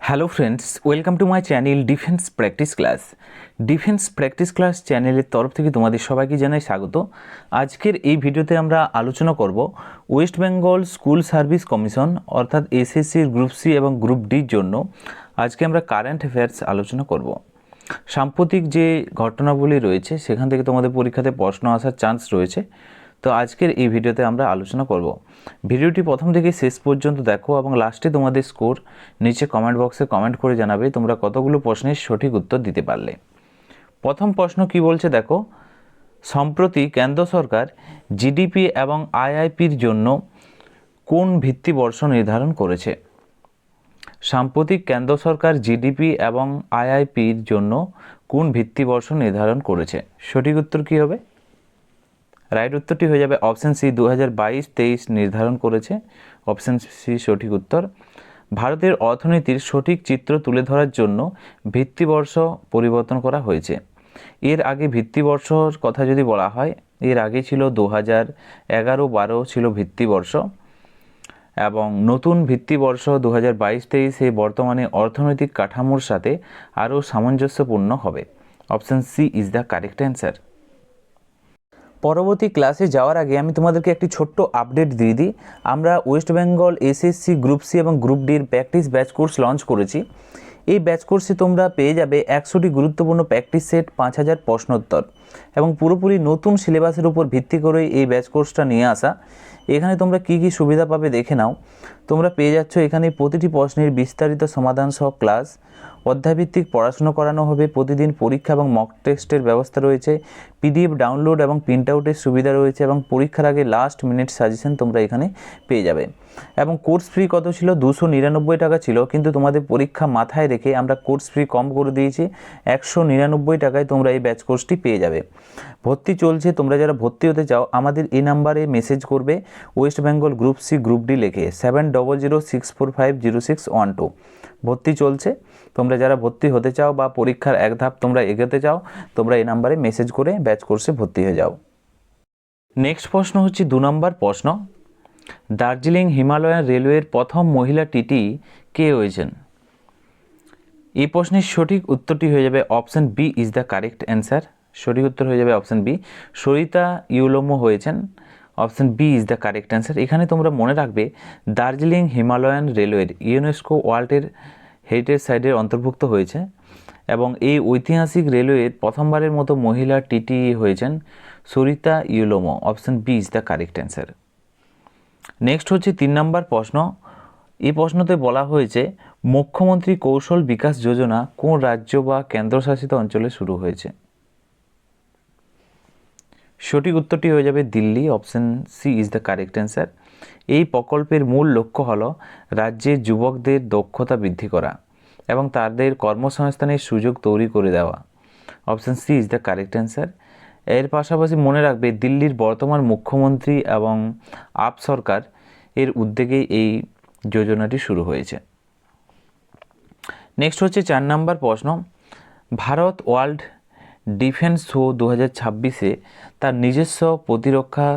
Hello friends, welcome to my channel defence practice class. Defence practice class চ্যানেলের তরফ থেকে তোমাদের সবাইকে জানাই স্বাগত। আজকের এই ভিডিওতে আমরা আলোচনা করব West Bengal school service commission অর্থাৎ এসএসসির গ্রুপ সি এবং গ্রুপ ডির জন্য আজকে আমরা কারেন্ট অ্যাফেয়ার্স আলোচনা করব। সাম্প্রতিক যে ঘটনাবলী রয়েছে সেখান থেকে তোমাদের পরীক্ষাতে প্রশ্ন আসার চান্স রয়েছে। তো আজকের এই ভিডিওতে আমরা আলোচনা করব। ভিডিওটি প্রথম থেকে শেষ পর্যন্ত দেখো এবং লাস্টে তোমাদের স্কোর নিচে কমেন্ট বক্সে কমেন্ট করে জানাবে তোমরা কতগুলো প্রশ্নের সঠিক উত্তর দিতে পারলে। প্রথম প্রশ্ন কি বলছে দেখো, সম্প্রতি কেন্দ্র সরকার জিডিপি এবং আইআইপির জন্য কোন ভিত্তিবর্ষ নির্ধারণ করেছে? সাম্প্রতিক কেন্দ্র সরকার জিডিপি এবং আইআইপির জন্য কোন ভিত্তিবর্ষ নির্ধারণ করেছে? সঠিক উত্তর কী হবে? রাইট উত্তরটি হয়ে যাবে অপশান সি, 2022-23 নির্ধারণ করেছে। অপশান সি সঠিক উত্তর। ভারতের অর্থনীতির সঠিক চিত্র তুলে ধরার জন্য ভিত্তিবর্ষ পরিবর্তন করা হয়েছে। এর আগে ভিত্তিবর্ষর কথা যদি বলা হয়, এর আগে ছিল 2011-12 ছিল ভিত্তিবর্ষ, এবং নতুন ভিত্তিবর্ষ 2022-23 বর্তমানে অর্থনৈতিক কাঠামোর সাথে আরও সামঞ্জস্যপূর্ণ হবে। Option C is the correct answer. পরবর্তী ক্লাসে যাওয়ার আগে আমি তোমাদেরকে একটি ছোট্ট আপডেট দিয়ে দিই। আমরা West Bengal SSC group C এবং গ্রুপ ডির প্র্যাকটিস ব্যাচ কোর্স লঞ্চ করেছি। এই ব্যাচ কোর্সে তোমরা পেয়ে যাবে 100টি গুরুত্বপূর্ণ প্র্যাকটিস সেট, 5000 প্রশ্নোত্তর এবং পুরোপুরি নতুন সিলেবাসের উপর ভিত্তি করে এই ব্যাচ কোর্সটা নিয়ে আসা। এখানে তোমরা কি কি সুবিধা পাবে দেখে নাও। তোমরা পেয়ে যাচ্ছ এখানে প্রতিটি প্রশ্নের বিস্তারিত সমাধান সহ ক্লাস, অধ্যায়ভিত্তিক পড়াশুনো করানো হবে, প্রতিদিন পরীক্ষা এবং মক টেস্টের ব্যবস্থা রয়েছে, পিডিএফ ডাউনলোড এবং প্রিন্ট আউটের সুবিধা রয়েছে এবং পরীক্ষার আগে লাস্ট মিনিট সাজেশন তোমরা এখানে পেয়ে যাবে। এবং কোর্স ফি কত ছিল? 299 টাকা ছিল, কিন্তু তোমাদের পরীক্ষা মাথায় রেখে আমরা কোর্স ফি কম করে দিয়েছি। 199 টাকায় তোমরা এই ব্যাচ কোর্সটি পেয়ে যাবে। ভর্তি চলছে, তোমরা যারা ভর্তি হতে চাও আমাদের এই নাম্বারে মেসেজ করবে, West Bengal group C group D লিখে 7006450612। ভর্তি চলছে, তোমরা যারা ভর্তি হতে চাও বা পরীক্ষার এক ধাপ তোমরা এগোতে চাও, তোমরা এই নাম্বারে মেসেজ করে ব্যাচ কোর্সে ভর্তি হয়ে যাও। নেক্সট প্রশ্ন হচ্ছে 2 নম্বর প্রশ্ন, দার্জিলিং হিমালয়ান রেলওয়ের প্রথম মহিলা টিটি কে হয়েছেন? এই প্রশ্নের সঠিক উত্তরটি হয়ে যাবে option B is the correct answer. সঠিক উত্তর হয়ে যাবে অপশান বি, সরিতা ইউলোমো হয়েছেন। Option B is the correct answer. এখানে তোমরা মনে রাখবে দার্জিলিং হিমালয়ান রেলওয়ের ইউনেস্কো ওয়ার্ল্ডের হেরিটেজ সাইটের অন্তর্ভুক্ত হয়েছে এবং এই ঐতিহাসিক রেলওয়ের প্রথমবারের মতো মহিলা টিটি হয়েছেন সরিতা ইউলোমো। Option B is the correct answer. Next হচ্ছে 3 নম্বর প্রশ্ন। এই প্রশ্নতে বলা হয়েছে মুখ্যমন্ত্রী কৌশল বিকাশ যোজনা কোন রাজ্য বা কেন্দ্রশাসিত অঞ্চলে শুরু হয়েছে? সঠিক উত্তরটি হয়ে যাবে Delhi. Option C is the correct answer. এই প্রকল্পের মূল লক্ষ্য হল রাজ্যের যুবকদের দক্ষতা বৃদ্ধি করা এবং তাদের কর্মসংস্থানের সুযোগ তৈরি করে দেওয়া। Option C is the correct answer. এর পাশাপাশি মনে রাখবে দিল্লির বর্তমান মুখ্যমন্ত্রী এবং আপ সরকার এর উদ্যোগে এই যোজনাটি শুরু হয়েছে। নেক্সট হচ্ছে 4 নম্বর প্রশ্ন, ভারত ওয়ার্ল্ড ডিফেন্স শো 2026-এ তার নিজস্ব প্রতিরক্ষা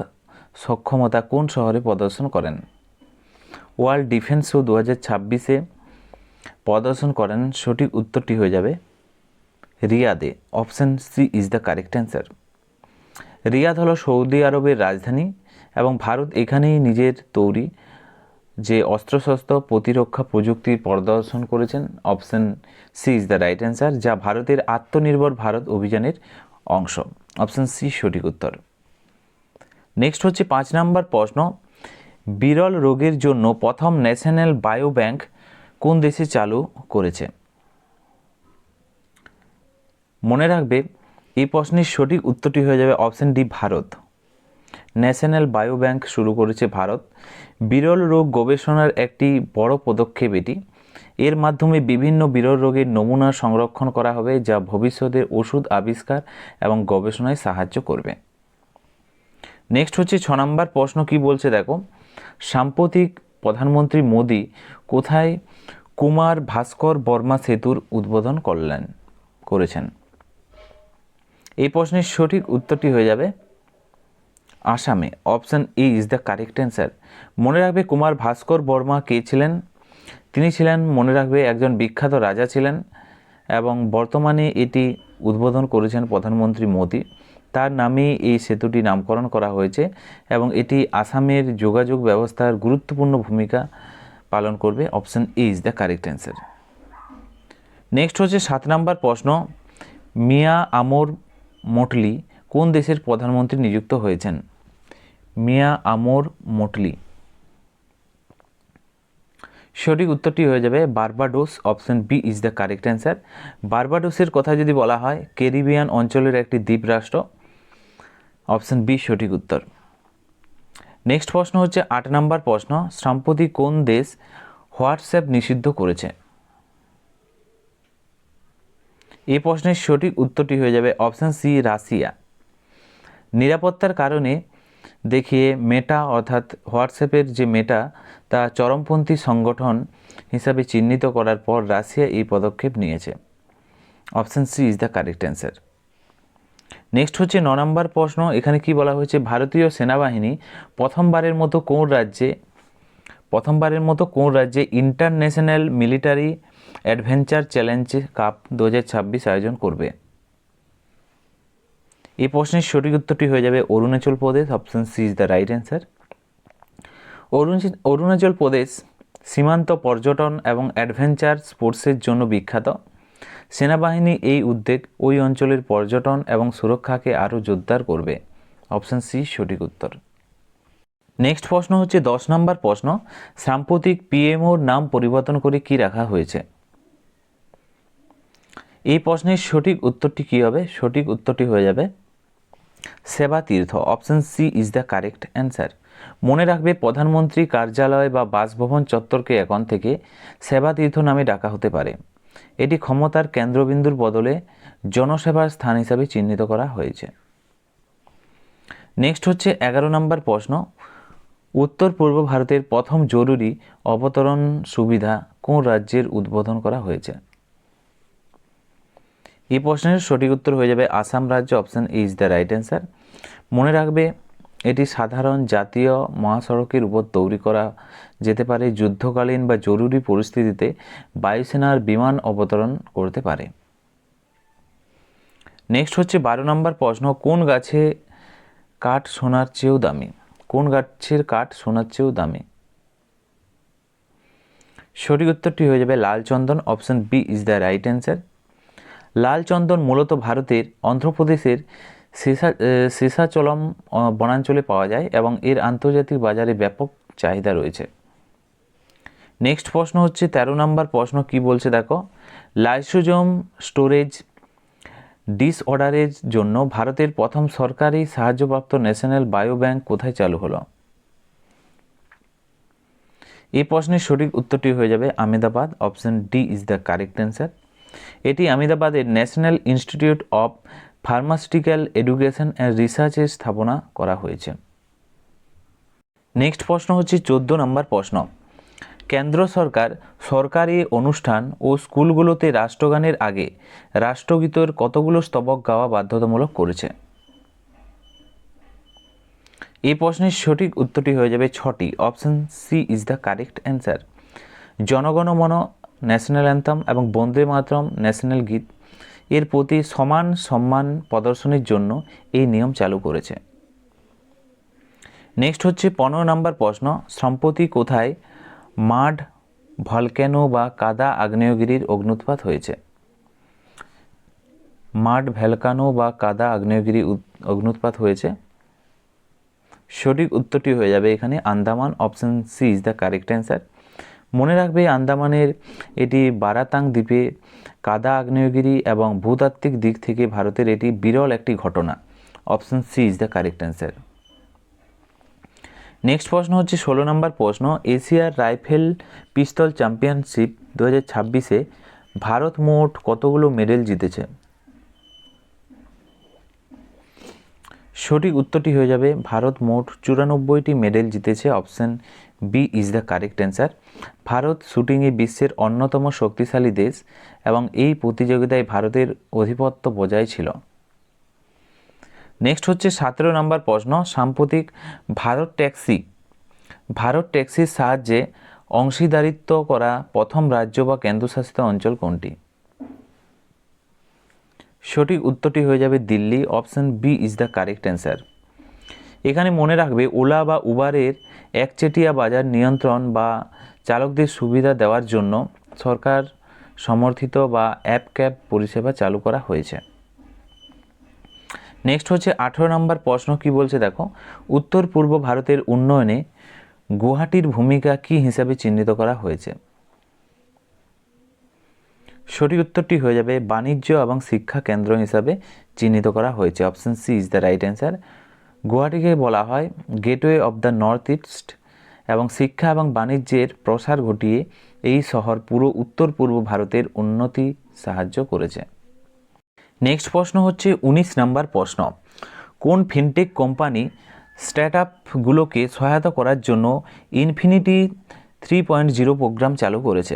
সক্ষমতা কোন শহরে প্রদর্শন করেন? ওয়ার্ল্ড ডিফেন্স শো 2026-এ প্রদর্শন করেন, সঠিক উত্তরটি হয়ে যাবে রিয়াদে। Option C is the correct answer. Riyadh হলো সৌদি আরবের রাজধানী এবং ভারত এখানেই নিজের তৈরি যে অস্ত্রশস্ত্র প্রতিরক্ষা প্রযুক্তির প্রদর্শন করেছেন। Option C is the right answer, যা ভারতের আত্মনির্ভর ভারত অভিযানের অংশ। অপশান সি সঠিক উত্তর। নেক্সট হচ্ছে 5 নম্বর প্রশ্ন, বিরল রোগের জন্য প্রথম ন্যাশনাল বায়ো ব্যাংক কোন দেশে চালু করেছে? মনে রাখবে এই প্রশ্নের সঠিক উত্তরটি হয়ে যাবে option D, Bharat. National bio bank শুরু করেছে ভারত। বিরল রোগ গবেষণার একটি বড় পদক্ষেপ এটি। এর মাধ্যমে বিভিন্ন বিরল রোগের নমুনা সংরক্ষণ করা হবে, যা ভবিষ্যতে ওষুধ আবিষ্কার এবং গবেষণায় সাহায্য করবে। নেক্সট হচ্ছে 6 নম্বর প্রশ্ন, কি বলছে দেখো, সাম্প্রতিক প্রধানমন্ত্রী মোদি কোথায় কুমার ভাস্কর বর্মা সেতুর উদ্বোধন করেছেন? এই প্রশ্নের সঠিক উত্তরটি হয়ে যাবে আসামে। Option A is the correct answer. মনে রাখবে কুমার ভাস্কর বর্মা কে ছিলেন? তিনি ছিলেন, মনে রাখবে, একজন বিখ্যাত রাজা ছিলেন এবং বর্তমানে এটি উদ্বোধন করেছেন প্রধানমন্ত্রী মোদী। তার নামে এই সেতুটি নামকরণ করা হয়েছে এবং এটি আসামের যোগাযোগ ব্যবস্থার গুরুত্বপূর্ণ ভূমিকা পালন করবে। Option A is the correct answer. Next হচ্ছে 7 নম্বর প্রশ্ন, মিয়া আমর মোটলি কোন দেশের প্রধানমন্ত্রী নিযুক্ত হয়েছেন? মিয়া আমর মোটলি, সঠিক উত্তরটি হয়ে যাবে Barbados. Option B is the correct answer. বার্বাডোসের কথা যদি বলা হয়, ক্যারিবিয়ান অঞ্চলের একটি দ্বীপ রাষ্ট্র। অপশন বি সঠিক উত্তর। নেক্সট প্রশ্ন হচ্ছে 8 নম্বর প্রশ্ন, সম্প্রতি কোন দেশ হোয়াটসঅ্যাপ নিষিদ্ধ করেছে? এই প্রশ্নের সঠিক উত্তরটি হয়ে যাবে অপশন সি রাশিয়া। নিরাপত্তার কারণে দেখিয়ে মেটা অর্থাৎ হোয়াটসঅ্যাপের যে মেটা তা চরমপন্থী সংগঠন হিসাবে চিহ্নিত করার পর রাশিয়া এই পদক্ষেপ নিয়েছে। Option C is the correct answer. Next হচ্ছে 9 নম্বর প্রশ্ন, এখানে কি বলা হয়েছে, ভারতীয় সেনাবাহিনী প্রথমবারের মতো কোন রাজ্যে international military adventure challenge cup 2026 আয়োজন করবে? এই প্রশ্নের সঠিক উত্তরটি হয়ে যাবে Arunachal Pradesh. Option C is the right answer. Arunachal Pradesh সীমান্ত পর্যটন এবং অ্যাডভেঞ্চার স্পোর্টসের জন্য বিখ্যাত। সেনাবাহিনী এই উদ্যোগ ওই অঞ্চলের পর্যটন এবং সুরক্ষাকে আরও জোরদার করবে। অপশন সি সঠিক উত্তর। নেক্সট প্রশ্ন হচ্ছে 10 নম্বর প্রশ্ন, সাম্প্রতিক পিএমওর নাম পরিবর্তন করে কি রাখা হয়েছে? এই প্রশ্নের সঠিক উত্তরটি কী হবে? সঠিক উত্তরটি হয়ে যাবে Seva Tirth. Option C is the correct answer. মনে রাখবে, প্রধানমন্ত্রী কার্যালয় বা বাসভবন চত্বরকে এখন থেকে সেবা তীর্থ নামে ডাকা হতে পারে। এটি ক্ষমতার কেন্দ্রবিন্দুর বদলে জনসেবার স্থান হিসাবে চিহ্নিত করা হয়েছে। নেক্সট হচ্ছে 11 নম্বর প্রশ্ন, উত্তর পূর্ব ভারতের প্রথম জরুরি অবতরণ সুবিধা কোন রাজ্যের উদ্বোধন করা হয়েছে? এই প্রশ্নের সঠিক উত্তর হয়ে যাবে আসাম রাজ্য। Option A is the right answer. মনে রাখবে, এটি সাধারণ জাতীয় মহাসড়কের উপর তৈরি করা যেতে পারে, যুদ্ধকালীন বা জরুরি পরিস্থিতিতে বায়ুসেনার বিমান অবতরণ করতে পারে। নেক্সট হচ্ছে 12 নম্বর প্রশ্ন, কোন গাছের কাঠ সোনার চেয়েও দামি? কোন গাছের কাঠ সোনার চেয়েও দামি? সঠিক উত্তরটি হয়ে যাবে লাল চন্দন। Option B is the right answer. লাল চন্দন মূলত ভারতের অন্ধ্রপ্রদেশের শেষাচলম বনাঞ্চলে পাওয়া যায় এবং এর আন্তর্জাতিক বাজারে ব্যাপক চাহিদা রয়েছে। নেক্সট প্রশ্ন হচ্ছে 13 নম্বর প্রশ্ন, কি বলছে দেখো, লাইসোজোম স্টোরেজ ডিসঅর্ডারের জন্য ভারতের প্রথম সরকারি সাহায্যপ্রাপ্ত ন্যাশনাল বায়ো ব্যাংক কোথায় চালু হলো? এই প্রশ্নের সঠিক উত্তরটি হয়ে যাবে Ahmedabad. Option D is the correct answer. এটি আহমেদাবাদের national institute of pharmaceutical education and রিসার্চের স্থাপনা করা হয়েছে। নেক্সট প্রশ্ন হচ্ছে 14 নম্বর প্রশ্ন, কেন্দ্র সরকার সরকারি অনুষ্ঠান ও স্কুলগুলোতে রাষ্ট্রগানের আগে রাষ্ট্রগীতের কতগুলো স্তবক গাওয়া বাধ্যতামূলক করেছে? এই প্রশ্নের সঠিক উত্তরটি হয়ে যাবে 6টি। Option C is the correct answer. Janagana Mana national anthem এবং বন্দে মাতরম ন্যাশনাল গীত এর প্রতি সমান সম্মান প্রদর্শনের জন্য এই নিয়ম চালু করেছে। নেক্সট হচ্ছে 15 নম্বর প্রশ্ন, সম্প্রতি কোথায় মাড ভলক্যানো বা কাদা আগ্নেয়গিরির অগ্নুৎপাত হয়েছে? মাড ভলক্যানো বা কাদা আগ্নেয়গিরি অগ্নুৎপাত হয়েছে। সঠিক উত্তরটি হয়ে যাবে এখানে Andaman. Option C is the correct answer. মনে রাখবে, আন্দামানের এটি বারাতাং দ্বীপে কাদা আগ্নেয়গিরি এবং ভূতাত্ত্বিক দিক থেকে ভারতের এটি বিরল একটি ঘটনা। Option C is the correct answer. Next প্রশ্ন হচ্ছে 16 নম্বর প্রশ্ন, এশিয়ার রাইফেল পিস্তল চ্যাম্পিয়নশিপ 2026-এ ভারত মোট কতগুলো মেডেল জিতেছে? সঠিক উত্তরটি হয়ে যাবে ভারত মোট 94টি মেডেল জিতেছে। Option B is the correct answer. Bharat শুটিংয়ে বিশ্বের অন্যতম শক্তিশালী দেশ এবং এই প্রতিযোগিতায় ভারতের আধিপত্য বজায় ছিল। নেক্সট হচ্ছে 17 নম্বর প্রশ্ন, সাম্প্রতিক ভারত ট্যাক্সির সাহায্যে অংশীদারিত্ব করা প্রথম রাজ্য বা কেন্দ্রশাসিত অঞ্চল কোনটি? সঠিক উত্তরটি হয়ে যাবে Delhi. Option B is the correct answer. এখানে মনে রাখবে ওলা বা উবারের একচেটিয়া বাজার নিয়ন্ত্রণ বা চালকদের সুবিধা দেওয়ার জন্য সরকার সমর্থিত বা অ্যাপ ক্যাব পরিষেবা চালু করা হয়েছে। নেক্সট হচ্ছে 18 নম্বর প্রশ্ন কি বলছে দেখো, উত্তর পূর্ব ভারতের উন্নয়নে গুয়াহাটির ভূমিকা কি হিসাবে চিহ্নিত করা হয়েছে? সঠিক উত্তরটি হয়ে যাবে বাণিজ্য এবং শিক্ষা কেন্দ্র হিসাবে চিহ্নিত করা হয়েছে। Option C is the right answer. গুয়াহাটিকে বলা হয় gateway of the north east এবং শিক্ষা এবং বাণিজ্যের প্রসার ঘটিয়ে এই শহর পুরো উত্তর পূর্ব ভারতের উন্নতি সাহায্য করেছে। নেক্সট প্রশ্ন হচ্ছে 19 নম্বর প্রশ্ন, কোন ফিনটেক কোম্পানি স্টার্টআপগুলোকে সহায়তা করার জন্য ইনফিনিটি 3.0 প্রোগ্রাম চালু করেছে?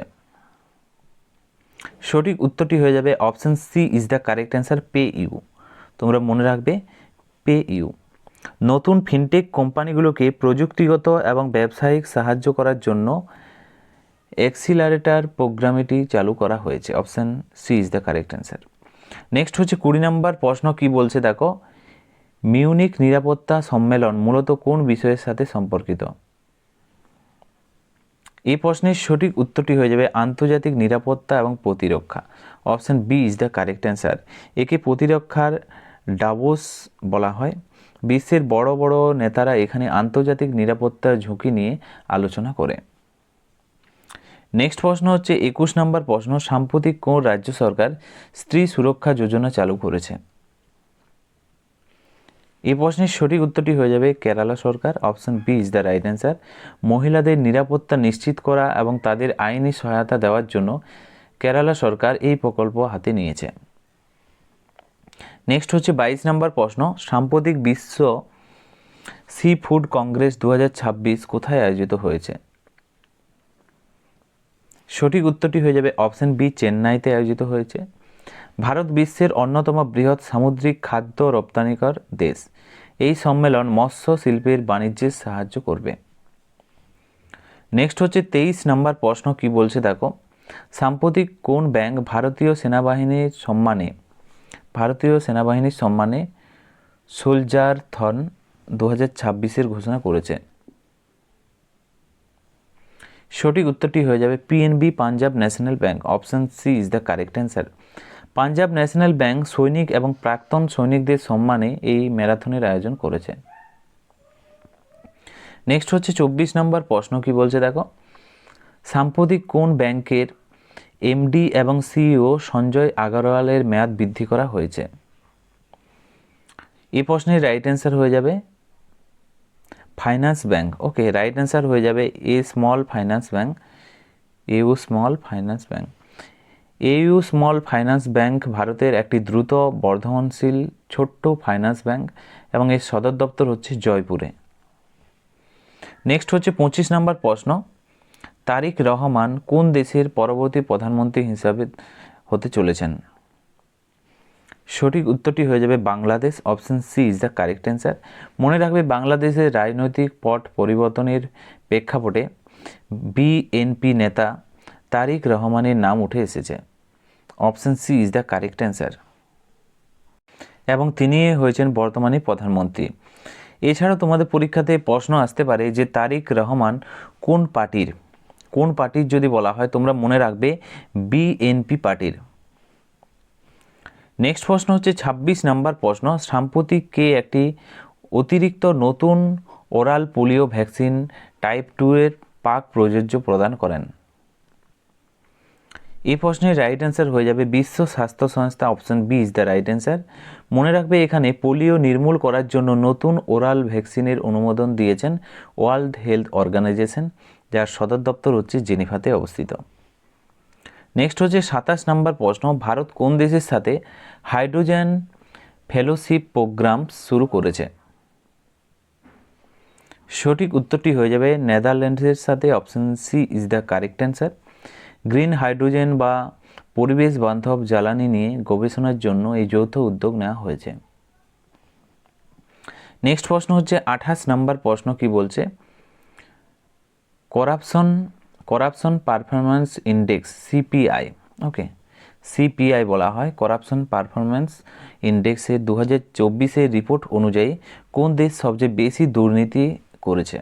সঠিক উত্তরটি হয়ে যাবে option C is the correct answer, PayU. তোমরা মনে রাখবে পে ইউ। নতুন ফিনটেক কোম্পানিগুলোকে প্রযুক্তিগত এবং ব্যবসায়িক সাহায্য করার জন্য এক্সিলারেটর প্রোগ্রামটি চালু করা হয়েছে। Option C is the correct answer. Next হচ্ছে 20 নম্বর প্রশ্ন কি বলছে দেখো, মিউনিক নিরাপত্তা সম্মেলন মূলত কোন বিষয়ের সাথে সম্পর্কিত? এই প্রশ্নের সঠিক উত্তরটি হয়ে যাবে আন্তর্জাতিক নিরাপত্তা এবং প্রতিরক্ষা। Option B is the correct answer. একে প্রতিরক্ষার ডাভোস বলা হয়। বিশ্বের বড় বড় নেতারা এখানে আন্তর্জাতিক নিরাপত্তার ঝুঁকি নিয়ে আলোচনা করে। নেক্সট প্রশ্ন হচ্ছে 21 নম্বর প্রশ্ন, সাম্প্রতিক কোন রাজ্য সরকার স্ত্রী সুরক্ষা যোজনা চালু করেছে? এই প্রশ্নের সঠিক উত্তরটি হয়ে যাবে কেরালা সরকার। Option B is the right answer. মহিলাদের নিরাপত্তা নিশ্চিত করা এবং তাদের আইনি সহায়তা দেওয়ার জন্য কেরালা সরকার এই প্রকল্প হাতে নিয়েছে। নেক্সট হচ্ছে 22 নম্বর প্রশ্ন, সাম্প্রতিক বিশ্ব সি ফুড কংগ্রেস 2026 কোথায় আয়োজিত হয়েছে? সঠিক উত্তরটি হয়ে যাবে অপশন বি, চেন্নাইতে আয়োজিত হয়েছে। ভারত বিশ্বের অন্যতম বৃহৎ সামুদ্রিক খাদ্য রপ্তানিকার দেশ। এই সম্মেলন মৎস্য শিল্পের বাণিজ্যে সাহায্য করবে। নেক্সট হচ্ছে 23 নম্বর প্রশ্ন কি বলছে দেখো, সাম্প্রতিক কোন ব্যাংক ভারতীয় সেনাবাহিনীর সম্মানে সোলজারথন 2026 ঘোষণা করেছে? সঠিক উত্তরটি হয়ে যাবে PNB, Punjab National Bank. Option C is the correct answer. Punjab National Bank সৈনিক এবং প্রাক্তন সৈনিকদের সম্মানে এই ম্যারাথনের আয়োজন করেছে। নেক্সট হচ্ছে 24 নম্বর প্রশ্ন কি বলছে দেখো, সাম্প্রতিক কোন ব্যাংকের এমডি এবং সিইও সঞ্জয় আগরওয়ালের মেয়াদ বৃদ্ধি করা হয়েছে? এই প্রশ্নের রাইট অ্যান্সার হয়ে যাবে finance bank. Okay, right answer হয়ে যাবে A small finance bank, U small finance bank. U small finance bank ভারতের একটি দ্রুত বর্ধমানশীল ছোট্ট ফাইন্যান্স ব্যাংক এবং এর সদর দপ্তর হচ্ছে জয়পুরে। নেক্সট হচ্ছে 25 নম্বর প্রশ্ন, তারিক রহমান কোন দেশের পরবর্তী প্রধানমন্ত্রী হিসাবে হতে চলেছেন? সঠিক উত্তরটি হয়ে যাবে Bangladesh. Option C is the correct answer. মনে রাখবে বাংলাদেশের রাজনৈতিক পট পরিবর্তনের প্রেক্ষাপটে বিএনপি নেতা তারিক রহমানের নাম উঠে এসেছে। Option C is the correct answer এবং তিনি হয়েছেন বর্তমানে প্রধানমন্ত্রী। এছাড়াও তোমাদের পরীক্ষাতে প্রশ্ন আসতে পারে যে তারিক রহমান কোন পার্টির যদি বলা হয় তোমরা মনে রাখবে বিএনপি পার্টির। নেক্সট প্রশ্ন হচ্ছে 26 নম্বর প্রশ্ন, সাম্প্রতিক কে একটি অতিরিক্ত নতুন ওরাল পোলিও ভ্যাকসিন টাইপ 2 এর পাক প্রযোজ্য প্রদান করেন? এই প্রশ্নের রাইট অ্যান্সার হয়ে যাবে বিশ্ব স্বাস্থ্য সংস্থা। Option B is the right answer. মনে রাখবে এখানে পোলিও নির্মূল করার জন্য নতুন ওরাল ভ্যাকসিনের অনুমোদন দিয়েছেন ওয়ার্ল্ড হেলথ অর্গানাইজেশন, যার সদর দপ্তর হচ্ছে জেনিভাতে অবস্থিত। নেক্সট হচ্ছে 27 নম্বর প্রশ্ন, ভারত কোন দেশের সাথে হাইড্রোজেন ফেলোশিপ প্রোগ্রাম শুরু করেছে? সঠিক উত্তরটি হয়ে যাবে নেদারল্যান্ডসের সাথে। Option C is the correct answer. Green hydrogen বা পরিবেশ বান্ধব জ্বালানি নিয়ে গবেষণার জন্য এই যৌথ উদ্যোগ নেওয়া হয়েছে। নেক্সট প্রশ্ন হচ্ছে 28 নম্বর প্রশ্ন কি বলছে, corruption corruption performance index CPI, okay, CPI বলা হয়। করাপশন পারফরম্যান্স ইন্ডেক্সের 2024 রিপোর্ট অনুযায়ী কোন দেশ সবচেয়ে বেশি দুর্নীতি করেছে?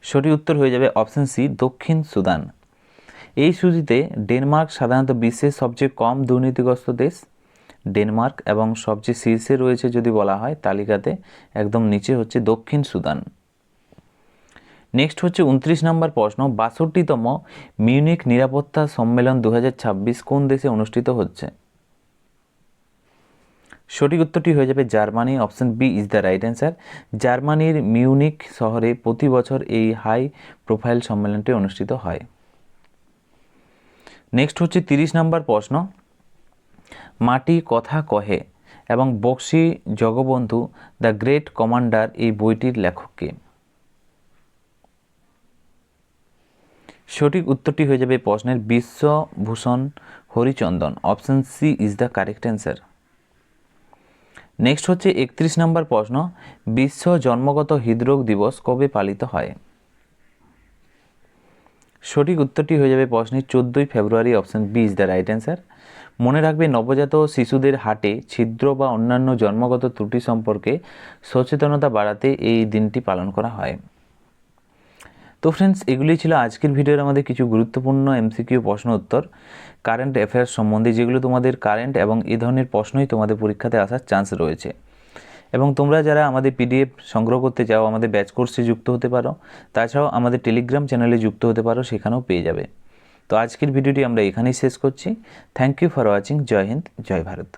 সঠিক উত্তর হয়ে যাবে অপশন সি, দক্ষিণ সুদান। এই সূচিতে ডেনমার্ক সাধারণত বিশ্বের সবচেয়ে কম দুর্নীতিগ্রস্ত দেশ, ডেনমার্ক, এবং সবচেয়ে শীর্ষে রয়েছে যদি বলা হয় তালিকাতে একদম নিচে হচ্ছে দক্ষিণ সুদান। নেক্সট হচ্ছে 29 নম্বর প্রশ্ন, 62তম মিউনিক নিরাপত্তা সম্মেলন 2026 কোন দেশে অনুষ্ঠিত হচ্ছে? সঠিক উত্তরটি হয়ে যাবে Germany, option B is the right answer. জার্মানির মিউনিক শহরে প্রতি বছর এই হাই প্রোফাইল সম্মেলনটি অনুষ্ঠিত হয়। নেক্সট হচ্ছে 30 নম্বর প্রশ্ন, মাটি কথা কহে এবং Buxi Jagabandhu the great commander এই বইটির লেখক কে? সঠিক উত্তরটি হয়ে যাবে প্রশ্নের Biswabhusan Harichandan, option C is the correct answer. Next হচ্ছে 31 নম্বর প্রশ্ন, বিশ্ব জন্মগত হৃদরোগ দিবস কবে পালিত হয়? সঠিক উত্তরটি হয়ে যাবে প্রশ্নের 14 February, option B is the right answer. মনে রাখবে নবজাত শিশুদের হার্টে ছিদ্র বা অন্যান্য জন্মগত ত্রুটি সম্পর্কে সচেতনতা বাড়াতে এই দিনটি পালন করা হয়। তো ফ্রেন্ডস, এগুলি ছিল আজকের ভিডিওর আমাদের কিছু গুরুত্বপূর্ণ এমসিকিউ প্রশ্ন উত্তর কারেন্ট অ্যাফেয়ার্স সম্বন্ধে, যেগুলো তোমাদের কারেন্ট এবং এই ধরনের প্রশ্নই তোমাদের পরীক্ষাতে আসার চান্স রয়েছে। এবং তোমরা যারা আমাদের পিডিএফ সংগ্রহ করতে চাও আমাদের ব্যাচ কোর্সে যুক্ত হতে পারো, তাছাড়াও আমাদের টেলিগ্রাম চ্যানেলে যুক্ত হতে পারো, সেখানেও পেয়ে যাবে। তো আজকের ভিডিওটি আমরা এখানেই শেষ করছি। Thank you for watching. জয় হিন্দ, জয় ভারত।